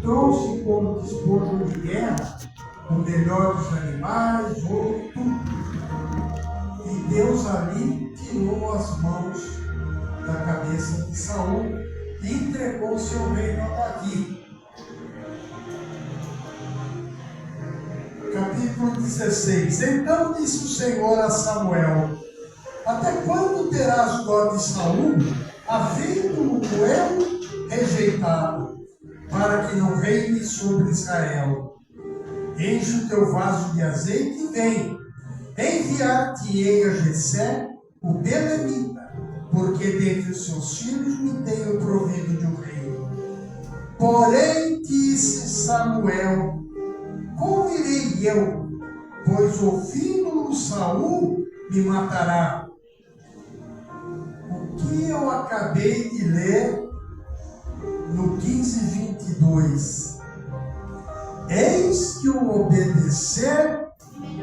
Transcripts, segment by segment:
trouxe como despojo de guerra o melhor dos animais, ouro, tudo. E Deus ali tirou as mãos da cabeça de Saul e entregou o seu reino a Davi. Capítulo 16. Então disse o Senhor a Samuel: até quando terás dó de Saul, havendo-o eu rejeitado, para que não reine sobre Israel? Enche o teu vaso de azeite e vem. Enviar-te-ei a Jessé, o belemita, porque dentre os seus filhos me tenho provido de um reino. Porém disse Samuel: como irei eu? Pois ouvindo-o Saul me matará. O que eu acabei de ler no 15:22. Eis que o obedecer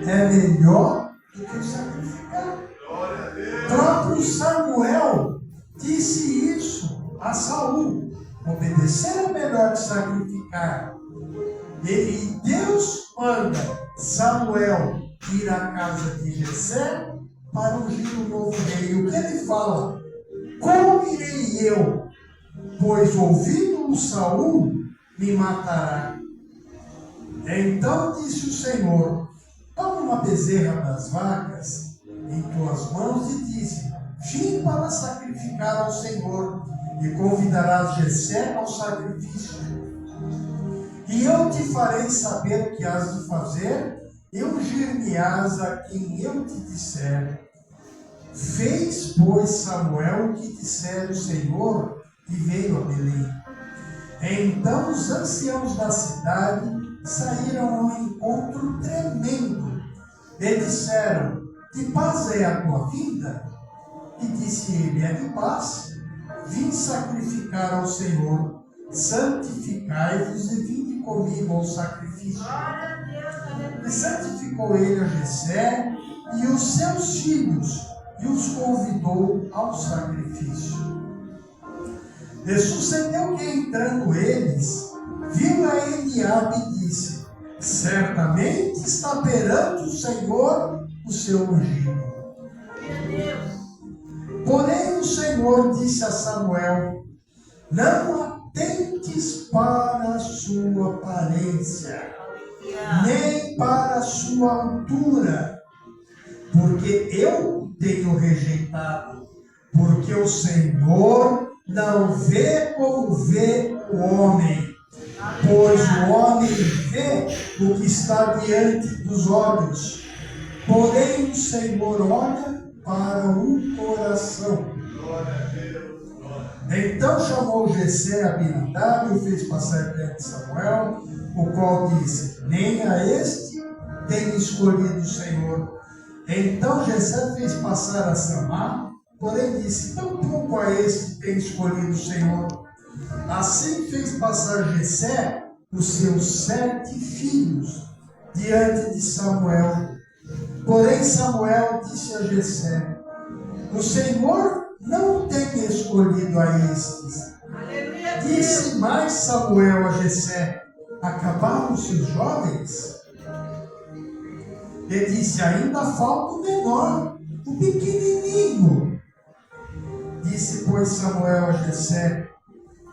é melhor do que o sacrificar. O próprio Samuel disse isso a Saul. Obedecer é melhor que sacrificar. E Deus manda Samuel ir à casa de Jessé para ungir o novo rei. O que ele fala? Como irei eu? Pois ouvindo-o Saul me matará. Então disse o Senhor: toma uma bezerra das vacas em tuas mãos e disse: vim para sacrificar ao Senhor, e convidarás Jessé ao sacrifício. E eu te farei saber o que has de fazer, e ungir-me-ás a quem eu te disser. Fez, pois, Samuel o que dissera o Senhor, e veio a Belém. Então os anciãos da cidade saíram ao encontro tremendo, e disseram: de paz é a tua vinda? E disse ele: é de paz. Vim sacrificar ao Senhor. Santificai-vos e vinde comigo ao sacrifício. E santificou ele a Jessé e os seus filhos, e os convidou ao sacrifício. E sucedeu que, entrando eles, viu a Eliabe e disse: certamente está perante o Senhor o seu ungido. Porém o Senhor disse a Samuel: não atentes para a sua aparência, nem para a sua altura, porque eu tenho rejeitado, porque o Senhor não vê como vê o homem, pois o homem vê o que está diante dos olhos, porém o Senhor olha para o coração. Então chamou Jessé a Abinadab e o fez passar perante Samuel, o qual disse: nem a este tem escolhido o Senhor. Então Jessé fez passar a Samá, porém disse: tampouco a este tem escolhido o Senhor. Assim fez passar Jessé os seus 7 filhos diante de Samuel. Porém Samuel disse a Jessé: o Senhor não tem escolhido a estes. Disse mais Samuel a Jessé: acabaram-se os jovens? E disse: ainda falta o menor, o pequenininho. Disse, pois, Samuel a Jessé: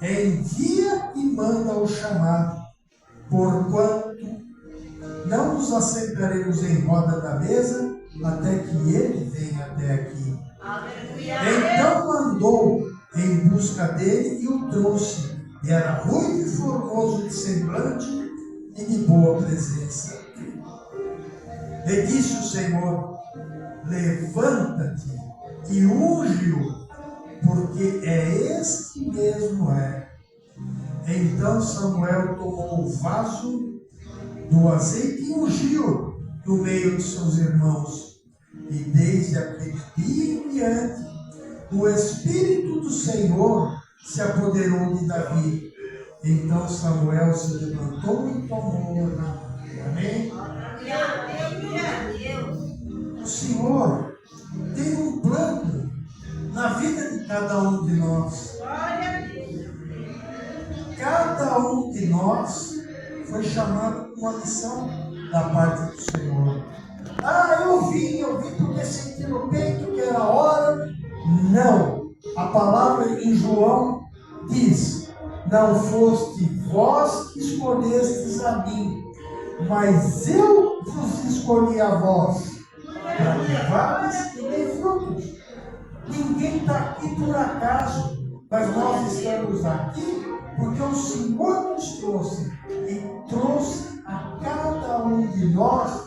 envia e manda-o chamar, porquanto não nos assentaremos em roda da mesa até que ele venha até aqui. Então mandou em busca dele e o trouxe. E era ruivo e formoso de semblante e de boa presença. E disse o Senhor: levanta-te e unge-o, porque este mesmo é. Então Samuel tomou o vaso do azeite e ungiu no meio de seus irmãos. E desde aquele dia em diante, o Espírito do Senhor se apoderou de Davi. Então Samuel se levantou e tomou na mão. Amém? O Senhor tem um plano na vida de cada um de nós. Cada Cada um de nós foi chamado com uma missão da parte do Senhor. Eu vim porque senti no peito que era a hora. Não. A palavra em João diz: não foste vós que escolhestes a mim, mas eu vos escolhi a vós, para levardes e dei frutos. Ninguém está aqui por acaso, mas nós estamos aqui porque o Senhor nos trouxe e trouxe a cada um de nós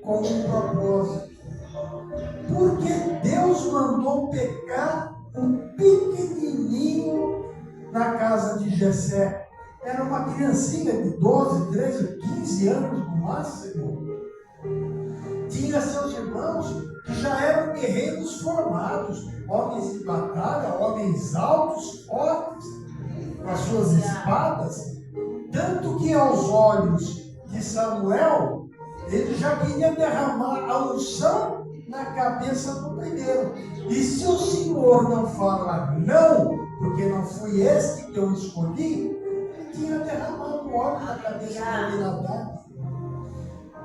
com um propósito. Porque Deus mandou pegar um pequenininho na casa de Jessé. Era uma criancinha de 12, 13, 15 anos no máximo. Tinha seus irmãos que já eram guerreiros formados, homens de batalha, homens altos, fortes, com as suas espadas. Tanto que aos olhos de Samuel, ele já queria derramar a unção na cabeça do primeiro. E se o Senhor não fala não, porque não fui este que eu escolhi, ele tinha derramado o óleo na cabeça do Abinadab.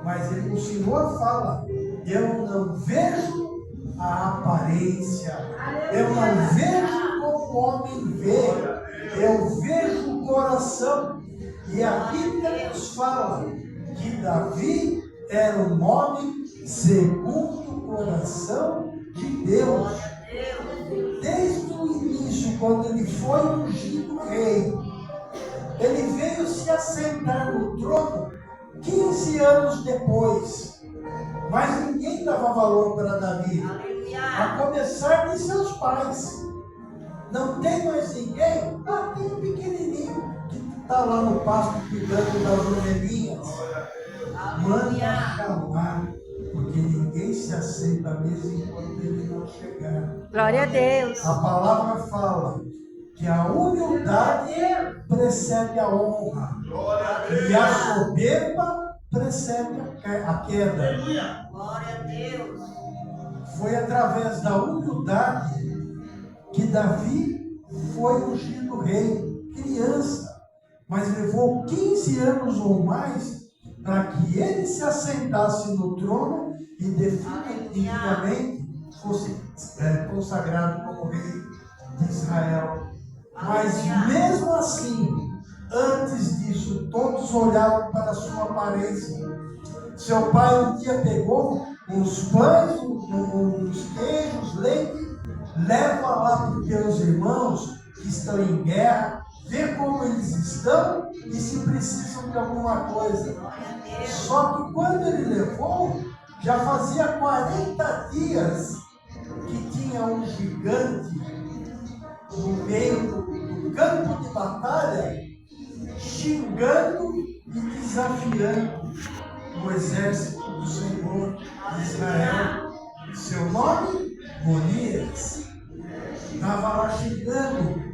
Mas o Senhor fala: eu não vejo a aparência, eu não vejo como o homem vê, eu vejo o coração. E a Bíblia nos fala que Davi era um homem segundo o coração de Deus. Desde o início, quando ele foi ungido rei, ele veio se assentar no trono 15 anos depois. Mas ninguém dava valor para Davi, a começar de seus pais. Não tem mais ninguém? Tem um pequenininho que está lá no pasto cuidando das ovelhinhas. Manda chamar, porque ninguém se assenta à mesa enquanto ele não chegar. Glória a Deus. A palavra fala que a humildade precede a honra e a soberba precede a queda. Glória a Deus. Foi através da humildade que Davi foi ungido rei, criança, mas levou 15 anos ou mais para que ele se assentasse no trono e definitivamente fosse consagrado como rei de Israel. Mas mesmo assim, antes disso, todos olhavam para a sua aparência. Seu pai um dia pegou os pães, os queijos, leite, leva lá para os teus irmãos que estão em guerra, vê como eles estão e se precisam de alguma coisa. Só que quando ele levou, já fazia 40 dias que tinha um gigante no meio do campo de batalha, xingando e desafiando o exército do Senhor de Israel. Seu nome? Golias. Estava lá xingando.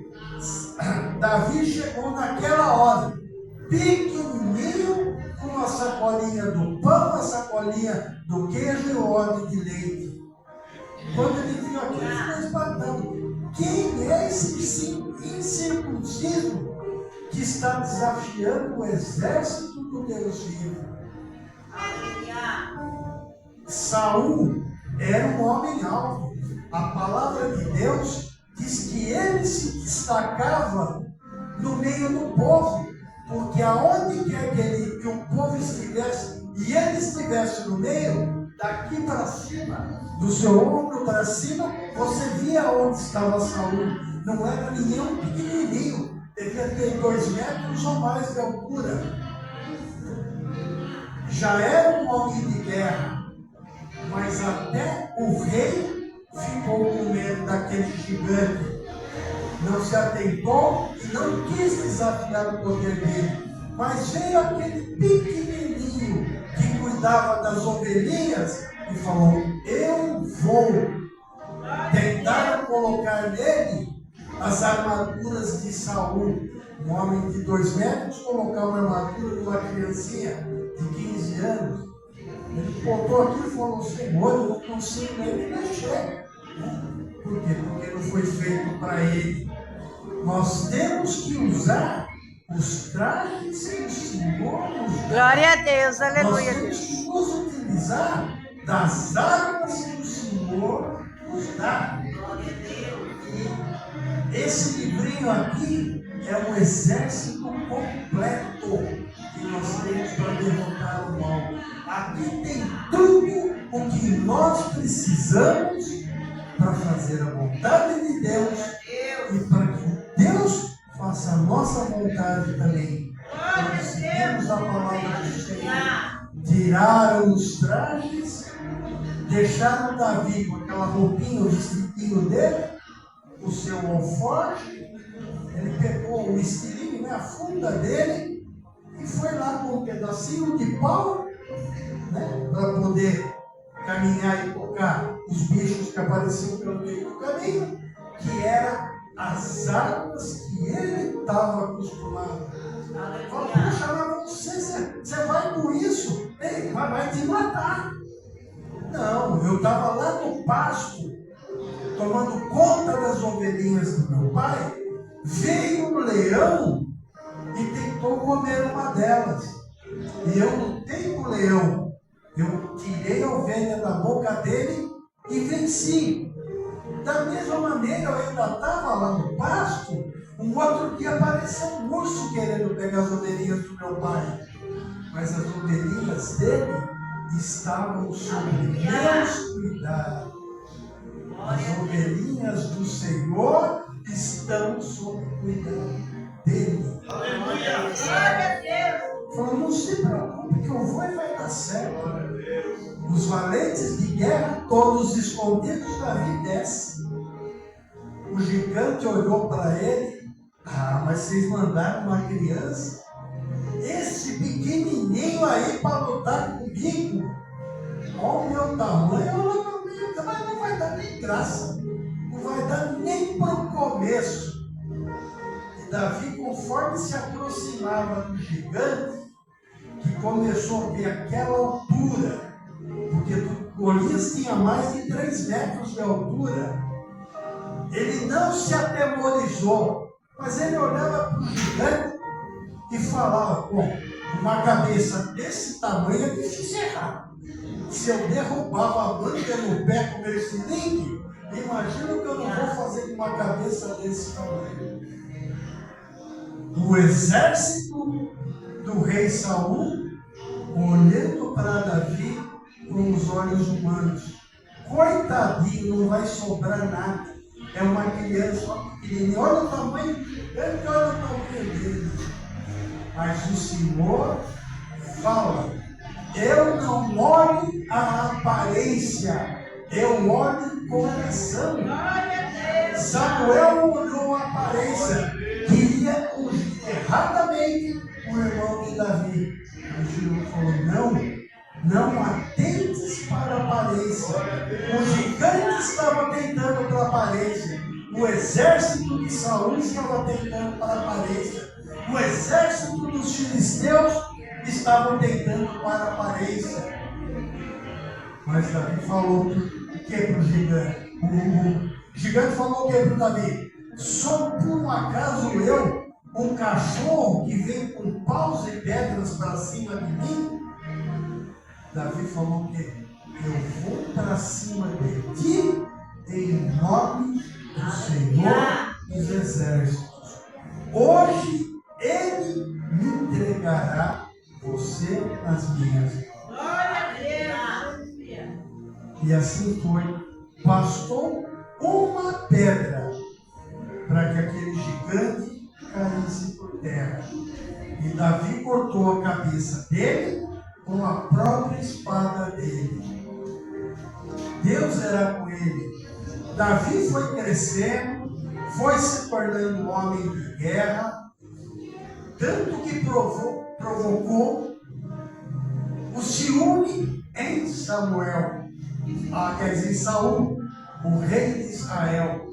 Davi chegou naquela hora, pequenininho, com uma sacolinha do pão, uma sacolinha do queijo e o óleo de leite. Quando ele viu aquilo, ele ficou espantado. Quem é esse incircunciso que está desafiando o exército do Deus vivo? Saul era um homem alto. A palavra de Deus diz que ele se destacava no meio do povo, porque aonde quer que o povo estivesse e ele estivesse no meio, daqui para cima, do seu ombro para cima, você via onde estava Saul. Não era nenhum pequenininho, devia ter 2 metros ou mais de altura. Já era um homem de guerra, mas até o rei ficou com medo daquele gigante. Não se atentou e não quis desafiar o poder dele. Mas veio aquele pequenininho que cuidava das ovelhinhas e falou: eu vou. Tentaram colocar nele as armaduras de Saul. Um homem de 2 metros colocar uma armadura numa criancinha de 15 anos. Ele botou aquilo e falou: Senhor, eu não consigo nem mexer. Por quê? Porque não foi feito para ele. Nós temos que usar os trajes que o Senhor nos dá. Glória a Deus, Nós aleluia, temos Deus. que nos utilizar das armas que o Senhor nos dá. E esse livrinho aqui é um exército completo que nós temos para derrotar o mal. Aqui tem tudo o que nós precisamos para fazer a vontade de Deus e para que Deus faça a nossa vontade também. Nós seguimos a palavra do Senhor. Tiraram os trajes, deixaram Davi com aquela roupinha, o vestidinho dele, o seu alforje. Ele pegou o estilingue, a funda dele, e foi lá com um pedacinho de pau, para poder caminhar e tocar os bichos que apareciam pelo meio do caminho, que eram as armas que ele estava acostumado. Fala, puxa, mas você vai com isso? Ei, vai te matar. Não, eu estava lá no pasto, tomando conta das ovelhinhas do meu pai. Veio um leão e tentou comer uma delas. E eu lutei com o leão. Eu tirei a ovelha da boca dele e venci. Da mesma maneira, eu ainda estava lá no pasto. Um outro dia apareceu um urso querendo pegar as ovelhinhas do meu pai. Mas as ovelhinhas dele estavam sob meus cuidados. As ovelhinhas do Senhor estão sob cuidado dele. Glória a Deus. Falou, não se preocupe que eu vou e vai dar certo. Os valentes de guerra, todos escondidos, Davi desce. O gigante olhou para ele. Ah, mas vocês mandaram uma criança? Esse pequenininho aí para lutar comigo? Olha o meu tamanho, mas não vai dar nem graça. Não vai dar nem para o começo. E Davi, conforme se aproximava do gigante, que começou a ver aquela altura, porque Golias tinha mais de 3 metros de altura, ele não se atemorizou, mas ele olhava para o gigante e falava, bom, uma cabeça desse tamanho é difícil errar. Se eu derrubava a banca no pé com meu estilingue, imagina o que eu não vou fazer com uma cabeça desse tamanho. O exército do rei Saul, olhando para Davi com os olhos humanos. Coitadinho, não vai sobrar nada. É uma criança pequenininha. Olha o tamanho, olha o tamanho dele. Mas o Senhor fala, eu não olho a aparência, eu olho o coração. Samuel olhou a aparência, queria ungir erradamente o irmão de Davi. O Senhor falou, não atentes para a aparência. O gigante estava tentando para a aparência. O exército de Saul estava tentando para a aparência. O exército dos filisteus estavam tentando para a aparência. Mas Davi falou o que para o gigante? O gigante falou o que para o Davi? Sou por um acaso eu, um cachorro que vem com paus e pedras para cima de mim? Davi falou que eu vou para cima de ti em nome do Senhor dos Exércitos. Hoje ele me entregará você nas minhas mãos. Glória a Deus. E assim foi. Bastou uma pedra para que aquele gigante caísse por terra. E Davi cortou a cabeça dele com a própria espada dele. Deus era com ele. Davi foi crescendo, foi se tornando um homem de guerra, tanto que provocou o ciúme em Samuel, quer dizer, Saul, o rei de Israel,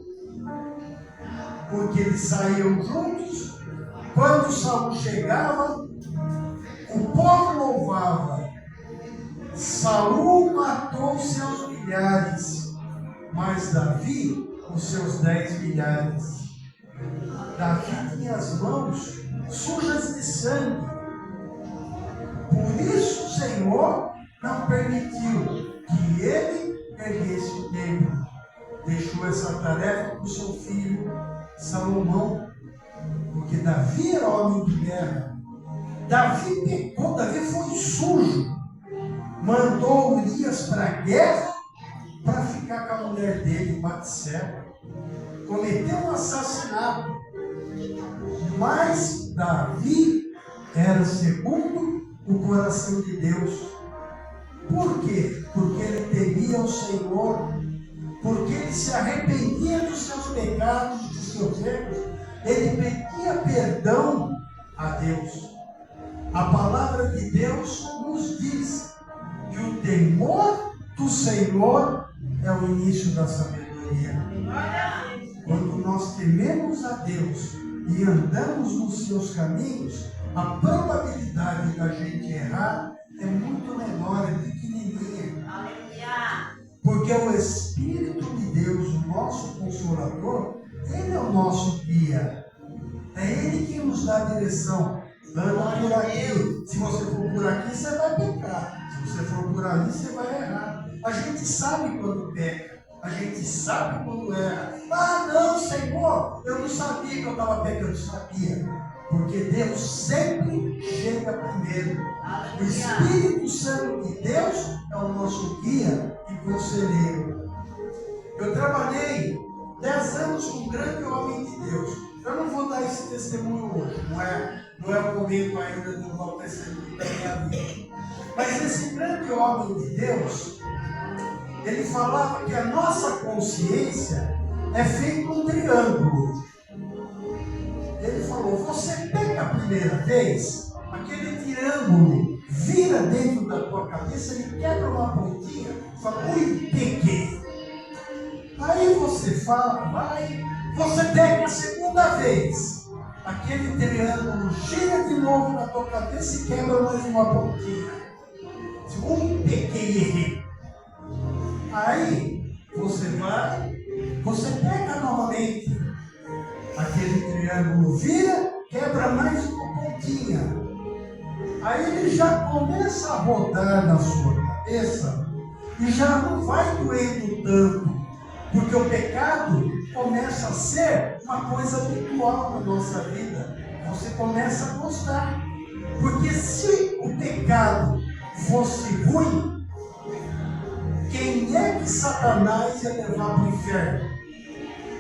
porque eles saíam juntos. Quando Saul chegava, o povo louvava. Saul matou seus milhares, mas Davi os seus 10 milhares. Davi tinha as mãos sujas de sangue. Por isso o Senhor não permitiu que ele perdesse o templo. Deixou essa tarefa para o seu filho Salomão. Porque Davi era homem de guerra. Davi pecou, Davi foi sujo. Mandou Urias para a guerra para ficar com a mulher dele, Batseba. Cometeu um assassinato. Mas Davi era segundo o coração de Deus. Por quê? Porque ele temia o Senhor. Porque ele se arrependia dos seus pecados, dos seus erros. Ele pedia perdão a Deus. A palavra de Deus nos diz que o temor do Senhor é o início da sabedoria. Quando nós tememos a Deus e andamos nos seus caminhos, a probabilidade da gente errar é muito menor, é pequenininha. Porque o Espírito de Deus, o nosso Consolador, Ele é o nosso guia. É Ele que nos dá a direção. Anda por aqui. Se você for por aqui, você vai pecar. Se você for por ali, você vai errar. A gente sabe quando peca. A gente sabe quando erra. Ah, não, Senhor, eu não sabia que eu estava pecando. Sabia. Porque Deus sempre chega primeiro. O Espírito Santo de Deus é o nosso guia e conselheiro. Eu trabalhei 10 anos com um grande homem de Deus. Eu não vou dar esse testemunho hoje. Não é o momento ainda de eu dar o testemunho da minha vida. Mas esse grande homem de Deus, ele falava que a nossa consciência é feita um triângulo. Ele falou, você peca a primeira vez, aquele triângulo vira dentro da tua cabeça, ele quebra uma pontinha, fala, ui, pequei. Aí você fala, vai, você pega a segunda vez, aquele triângulo gira de novo na tua cabeça e quebra mais uma pontinha. Ui, pequei, errei. Aí você vai, você pega novamente. Aquele triângulo vira, quebra mais uma pontinha. Aí ele já começa a rodar na sua cabeça e já não vai doendo tanto, porque o pecado começa a ser uma coisa habitual na nossa vida. Você começa a gostar. Porque se o pecado fosse ruim, quem é que Satanás ia levar para o inferno?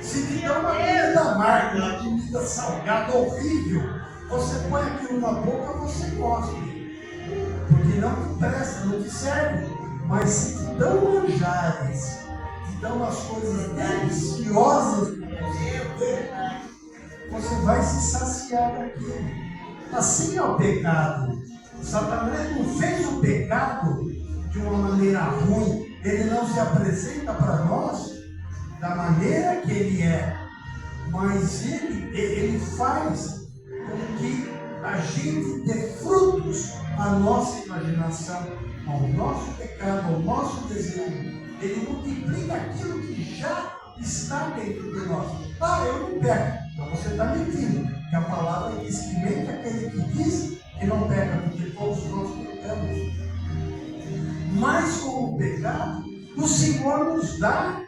Se te dá uma comida amarga, uma comida salgada, horrível, você põe aquilo na boca, você cospe. Porque não te presta, não te serve. Mas se te dão manjares, te dão as coisas deliciosas do você vai se saciar daquilo. Assim é o pecado. Satanás não fez o pecado de uma maneira ruim. Ele não se apresenta para nós da maneira que ele é, mas ele faz com que a gente dê frutos à nossa imaginação, ao nosso pecado, ao nosso desejo. Ele multiplica aquilo que já está dentro de nós. Ah, eu não peco. Então você está mentindo, que a palavra diz que mente aquele que diz que não peca, porque todos nós pecamos. Mas com o pecado, o Senhor nos dá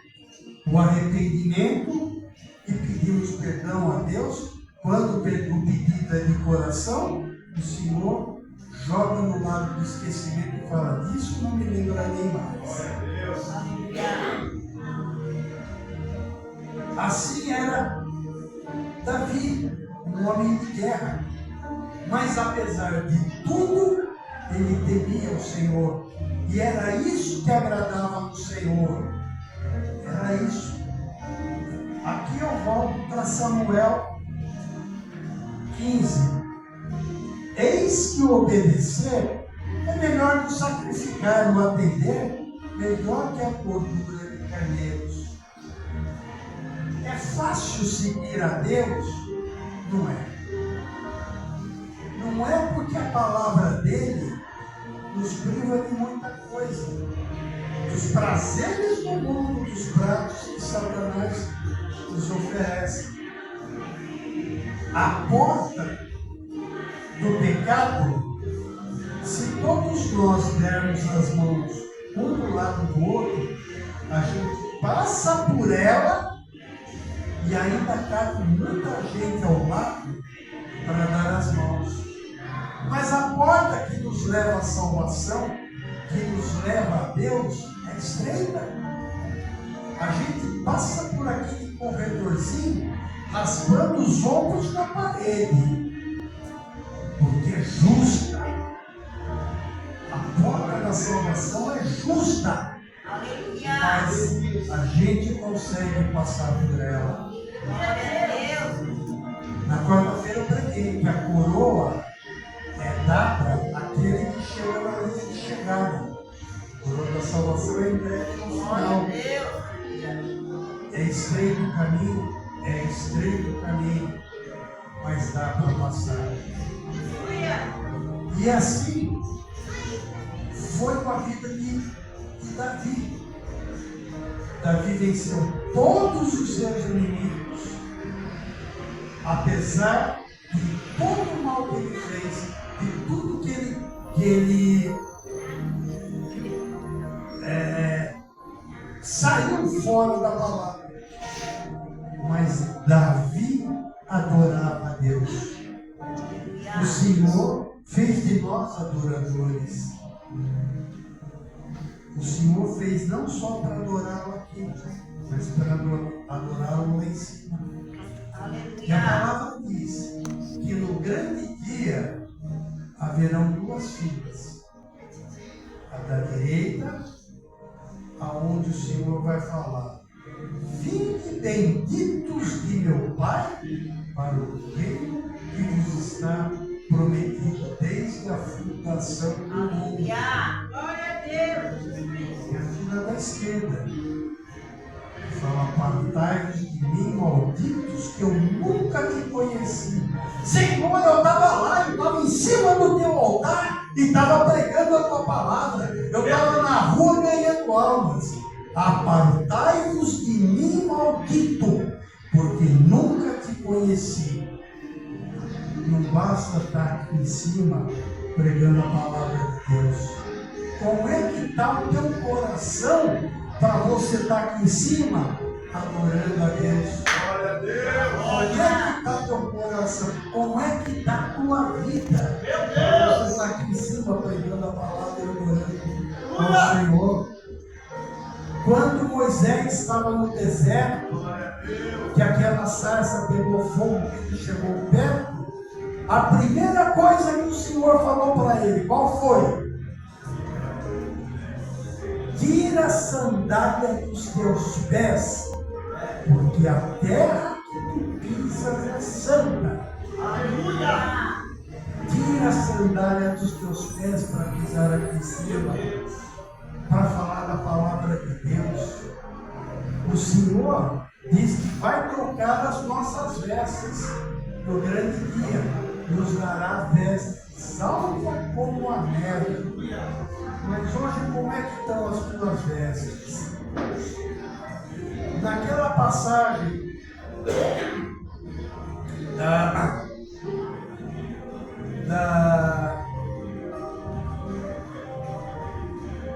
o arrependimento e pedimos perdão a Deus. Quando o pedido é de coração, o Senhor joga no lado do esquecimento e fala, disso não me lembrarei mais. Assim era Davi, um homem de guerra. Mas apesar de tudo, ele temia o Senhor. E era isso que agradava ao Senhor. Era isso. Aqui eu volto para Samuel 15. Eis que o obedecer é melhor do sacrificar, o atender melhor que a gordura de carneiros. É fácil seguir a Deus? Não é. Não é porque a palavra dele nos priva de muita coisa. Dos prazeres do mundo, dos pratos que Satanás nos oferece. a porta do pecado, se todos nós dermos as mãos um do lado do outro, a gente passa por ela e ainda cabe muita gente ao lado para dar as mãos. Mas a porta que nos leva à salvação, que nos leva a Deus, é estreita. A gente passa por aquele corredorzinho, raspando os ombros na parede, porque é justa. A porta da salvação é justa, mas a gente consegue passar por ela. Na quarta-feira eu preguei que a coroa é dada àquele que chega na linha de chegada. A coroa da salvação é entregue no final. É estreito o caminho, mas dá para passar. E assim foi com a vida de Davi. Davi venceu todos os seus inimigos, apesar de todo o mal que ele fez, de tudo que ele saiu fora da palavra. Mas Davi adorava a Deus. O Senhor fez de nós adoradores. O Senhor fez não só para adorá-lo aqui, mas para adorá-lo lá em cima. E a palavra diz que no grande dia haverão duas filas. A da direita, aonde o Senhor vai falar: vinde benditos de meu Pai para o reino que vos está prometido desde a fundação do mundo. Glória a Deus. E a fila da esquerda fala: apartai-vos de mim, malditos, que eu nunca te conheci. Senhor, eu estava lá, eu estava em cima do teu altar e estava pregando a tua palavra. Eu estava na rua ganhando almas. Apartai-vos de mim, maldito, porque nunca te conheci. Não basta estar aqui em cima pregando a palavra de Deus. Como é que está o teu coração para você estar aqui em cima adorando a Deus? Glória a Deus. Como é que está teu coração? Como é que está a tua vida para você estar aqui em cima pregando a palavra e adorando ao Senhor? Quando Moisés estava no deserto, que aquela sarça pegou fogo, que ele chegou perto, a primeira coisa que o Senhor falou para ele, qual foi? Tira a sandália dos teus pés, porque a terra que tu pisas é santa. Aleluia. Tira a sandália dos teus pés para pisar aqui em cima, para falar da palavra de Deus. O Senhor diz que vai trocar as nossas vestes no grande dia. Nos dará vestes salva como a neve. Mas hoje, como é que estão as tuas vestes? Naquela passagem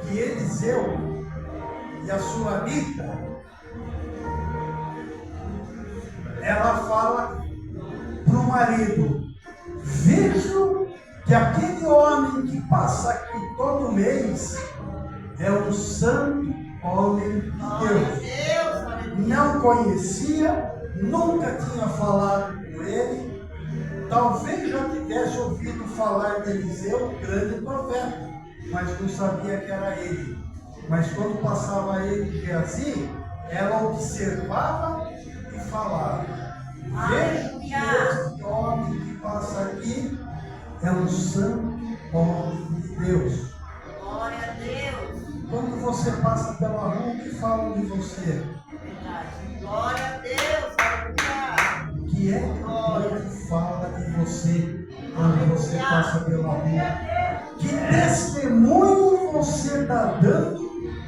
que Eliseu e a Sulamita, ela fala para o marido: vejo que aquele homem que passa aqui todo mês é um santo homem de Deus. Não conhecia, nunca tinha falado com ele, talvez já tivesse ouvido falar de Eliseu, o grande profeta, mas não sabia que era ele. Mas quando passava ele de Geazi, ela observava e falava: vejo que esse homem que passa aqui é um santo homem de Deus. Glória a Deus. Quando você passa pela rua, o que falam de você? Verdade. Glória a Deus. Aleluia. O que é que o povo fala de você quando você passa pela rua? Que testemunho você está dando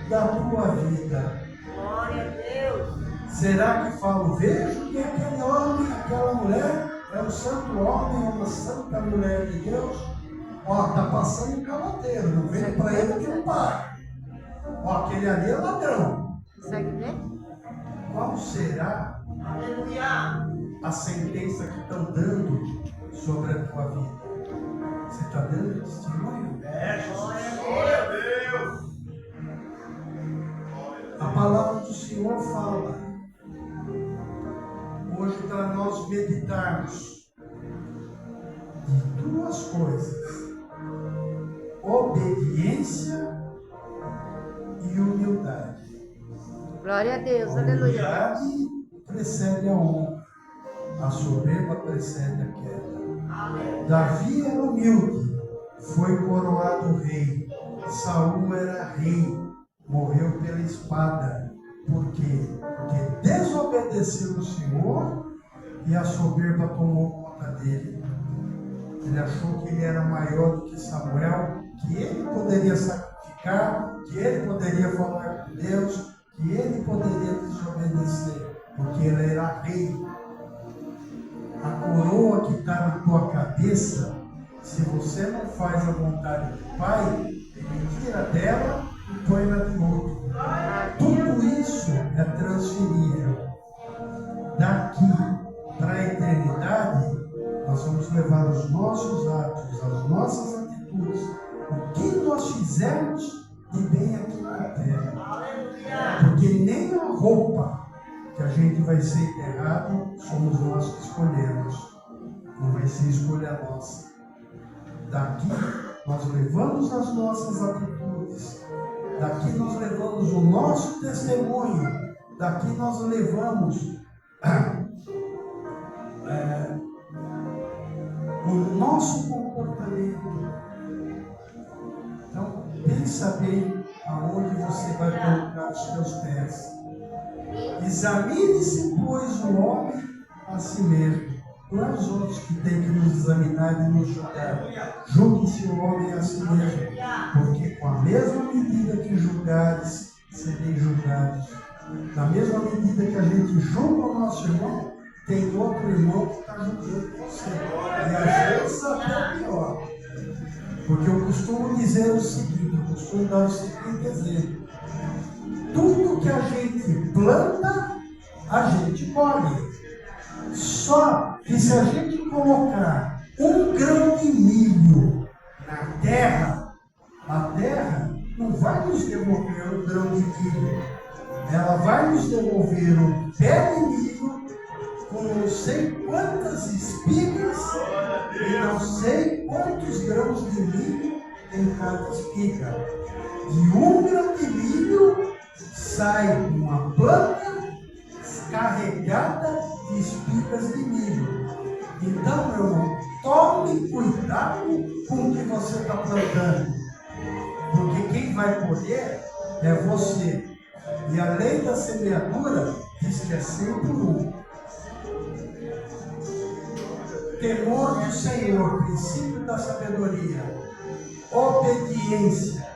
da tua vida? Glória a Deus. Será que falam: vejo que aquele homem, aquela mulher é um santo homem, é uma santa mulher de Deus. Ó, tá passando um caloteiro, não vem para ele que não paga. Ó, aquele ali é ladrão. Consegue ver? Qual será Aleluia. a sentença que estão dando sobre a tua vida? Você está dando testemunho? Glória a Deus. A palavra do Senhor fala hoje para nós meditarmos de duas coisas: obediência e humildade. Glória a Deus, A aleluia. humildade precede a honra, a soberba precede a queda. Davi era humilde, foi coroado rei. Saul era rei, morreu pela espada. Por quê? Porque desobedeceu o Senhor e a soberba tomou conta dele. Ele achou que ele era maior do que Samuel, que ele poderia sacrificar, que ele poderia falar com Deus, que ele poderia desobedecer, porque ele era rei. A coroa que está na tua cabeça, se você não faz a vontade do Pai, ele tira dela e põe na de outro. Tudo isso é transferível. Daqui para a eternidade, nós vamos levar os nossos atos, as nossas atitudes, o que nós fizermos de bem aqui na terra. Porque nem a roupa que a gente vai ser enterrado, somos nós que escolhemos. Não vai ser escolha nossa. Daqui nós levamos as nossas atitudes. Daqui nós levamos o nosso testemunho. Daqui nós levamos o nosso comportamento. Então, pensa bem aonde você vai colocar os seus pés. Examine-se, pois, o homem a si mesmo. Não é os outros que têm que nos examinar e nos julgar. Julgue-se o homem a si mesmo. Porque com a mesma medida que julgares, sereis julgados. Na mesma medida que a gente julga o nosso irmão, tem outro irmão que está julgando você. E às vezes até pior. Porque eu costumo dizer o seguinte, eu costumo dar o seguinte exemplo. Tudo que a gente planta, a gente colhe. Só que se a gente colocar um grão de milho na terra, a terra não vai nos devolver um grão de milho. Ela vai nos devolver um pé de milho com não sei quantas espigas e não sei quantos grãos de milho em cada espiga. De um grão de milho sai uma planta carregada de espigas de milho. Então, meu irmão, tome cuidado com o que você está plantando. Porque quem vai colher é você. E a lei da semeadura diz que é sempre um. Temor do Senhor, princípio da sabedoria. Obediência.